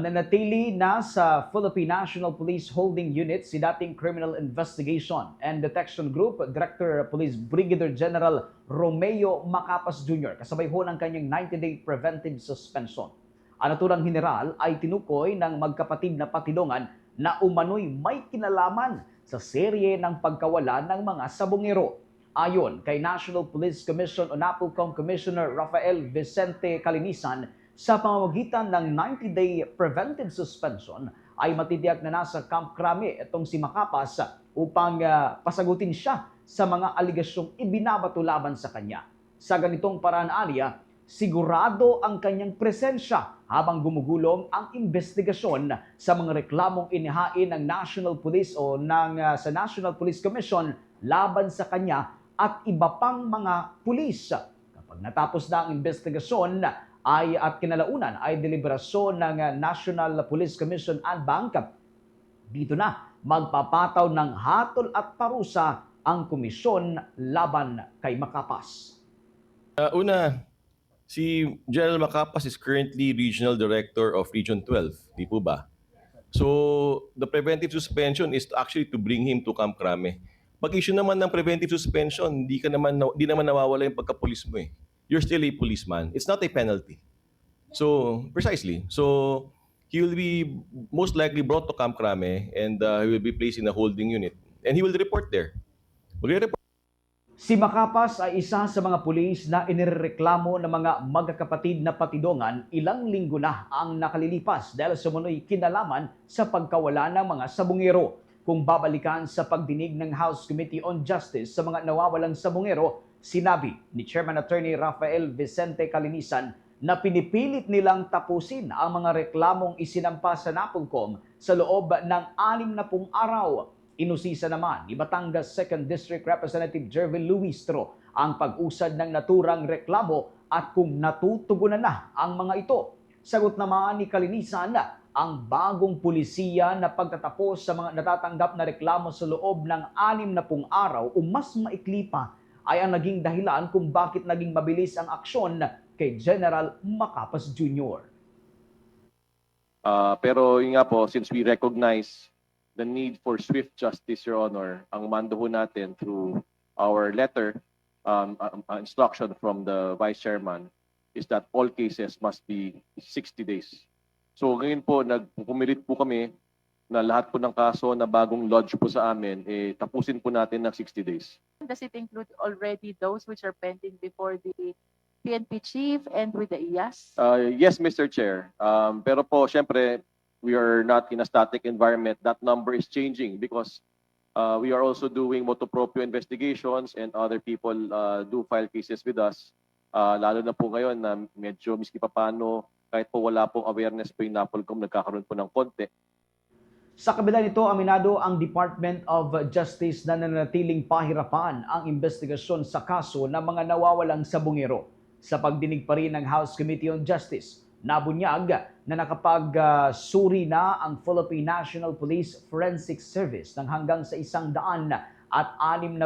Nanatili na sa Philippine National Police Holding Unit si dating Criminal Investigation and Detection Group Director Police Brigadier General Romeo Macapas Jr. kasabay ho ng kanyang 90-day preventive suspension. Ang naturang general ay tinukoy ng magkapatid na patidongan na umano'y may kinalaman sa serye ng pagkawala ng mga sabongero. Ayon kay National Police Commission o NAPOLCOM Commissioner Rafael Vicente Calinisan, sa pamamagitan ng 90-day preventive suspension ay matitiyak na nasa Camp Crame itong si Macapas upang pasagutin siya sa mga aligasyong ibinabato laban sa kanya. Sa ganitong paraan aniya, sigurado ang kanyang presensya habang gumugulong ang investigasyon sa mga reklamong inihain ng National Police o sa National Police Commission laban sa kanya at iba pang mga pulis. Kapag natapos na ang investigasyon at kinalaunan ay deliberasyon ng National Police Commission and Bank, dito na magpapataw ng hatol at parusa ang komisyon laban kay Macapas. Una, si General Macapas is currently Regional Director of Region 12, di po ba? So, the preventive suspension is actually to bring him to Camp Crame. Pag-issue naman ng preventive suspension, di naman nawawala yung pagka-police mo eh. You're still a policeman. It's not a penalty. So, precisely. So, he will be most likely brought to Camp Crame and he will be placed in a holding unit. And he will report there. Si Macapas ay isa sa mga pulis na inireklamo ng mga magkakapatid na patidongan ilang linggo na ang nakalilipas dahil sumunoy kinalaman sa pagkawala ng mga sabongero. Kung babalikan sa pagdinig ng House Committee on Justice sa mga nawawalang sabongero, sinabi ni Chairman Attorney Rafael Vicente Calinisan na pinipilit nilang tapusin ang mga reklamong isinampa sa NAPOLCOM sa loob ng 60 araw. Inusisa naman ni Batangas 2nd District Representative Jervin Luistro ang pag-usad ng naturang reklamo at kung natutugunan na ang mga ito. Sagot naman ni Calinisan ang bagong pulisiya na pagtatapos sa mga natatanggap na reklamo sa loob ng 60 araw o mas maikli pa ay ang naging dahilan kung bakit naging mabilis ang aksyon kay General Macapas Jr. Pero yun nga po, since we recognize the need for swift justice, Your Honor, ang mando ho natin through our letter, instruction from the Vice Chairman, is that all cases must be 60 days. So ngayon po, pumilit po kami na lahat po ng kaso na bagong lodge po sa amin, tapusin po natin ng 60 days. Does it include already those which are pending before the PNP chief and with the IAS? Yes, Mr. Chair. Pero po, syempre, we are not in a static environment. That number is changing because we are also doing motu proprio investigations and other people do file cases with us. Lalo na po ngayon na medyo miski papano, kahit po wala pong awareness po yung NAPOLCOM, nagkakaroon po ng konti. Sa kabila nito, aminado ang Department of Justice na nanatiling pahirapan ang investigasyon sa kaso ng mga nawawalang sabongero. Sa pagdinig pa rin ng House Committee on Justice, nabunyag na nakapagsuri na ang Philippine National Police Forensic Service ng hanggang sa 163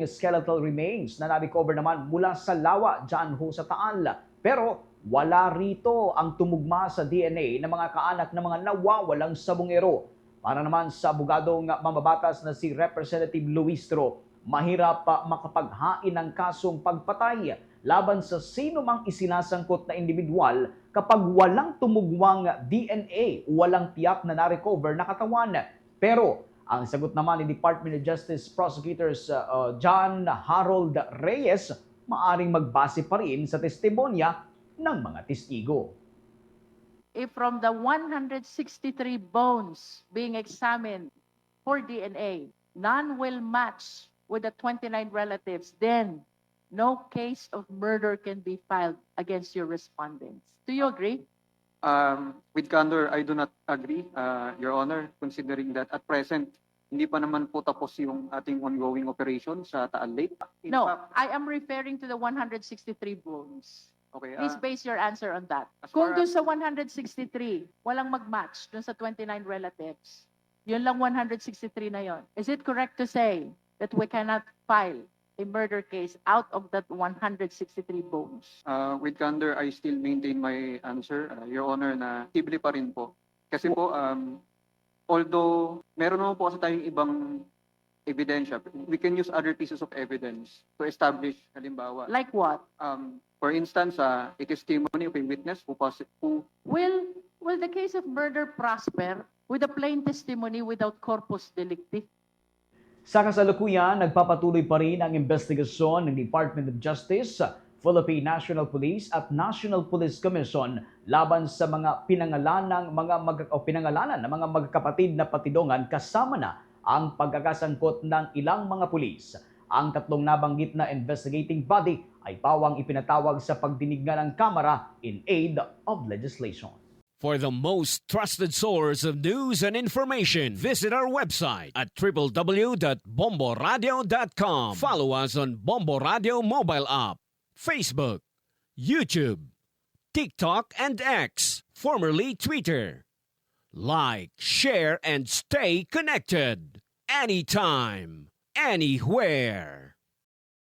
skeletal remains na na-recover naman mula sa lawa dyan ho sa Taal. Pero wala rito ang tumugma sa DNA ng mga kaanak ng mga nawawalang sabongero. Para naman sa abogadong mambabatas na si Representative Luistro, mahirap pa makapaghain ng kasong pagpatay laban sa sino mang isinasangkot na individual kapag walang tumugmang DNA, walang tiyak na na-recover na katawan. Pero ang sagot naman ni Department of Justice Prosecutors John Harold Reyes, maaring magbase pa rin sa testimonya ng mga testigo. If from the 163 bones being examined for DNA, none will match with the 29 relatives, then no case of murder can be filed against your respondents. Do you agree? With candor, I do not agree, Your Honor, considering that at present, hindi pa naman po tapos yung ating ongoing operation sa Taal Lake. No, I am referring to the 163 bones. Okay, Please base your answer on that. as Kung far doon as- sa 163, walang mag-match doon sa 29 relatives, yun lang 163 na yon. Is it correct to say that we cannot file a murder case out of that 163 bones? With candor, I still maintain my answer, Your Honor, na posible pa rin po. Kasi po, although meron naman po kasi tayong ibang ebidensya, we can use other pieces of evidence to establish, halimbawa, Like what? for instance, a testimony of a witness who Will the case of murder prosper with a plain testimony without corpus delicti? Sa kasalukuyan, nagpapatuloy pa rin ang investigasyon ng Department of Justice, Philippine National Police at National Police Commission laban sa mga pinangalanan ng mga magkakapatid na patidongan kasama na ang pagkakasangkot ng ilang mga pulis. Ang tatlong nabanggit na investigating body ay pawang ipinatawag sa pagdinig nga ng Kamara in aid of legislation. For the most trusted source of news and information, visit our website at www.bomboradio.com. Follow us on Bombo Radio mobile app, Facebook, YouTube, TikTok, and X, formerly Twitter. Like, share, and stay connected. Anytime, anywhere.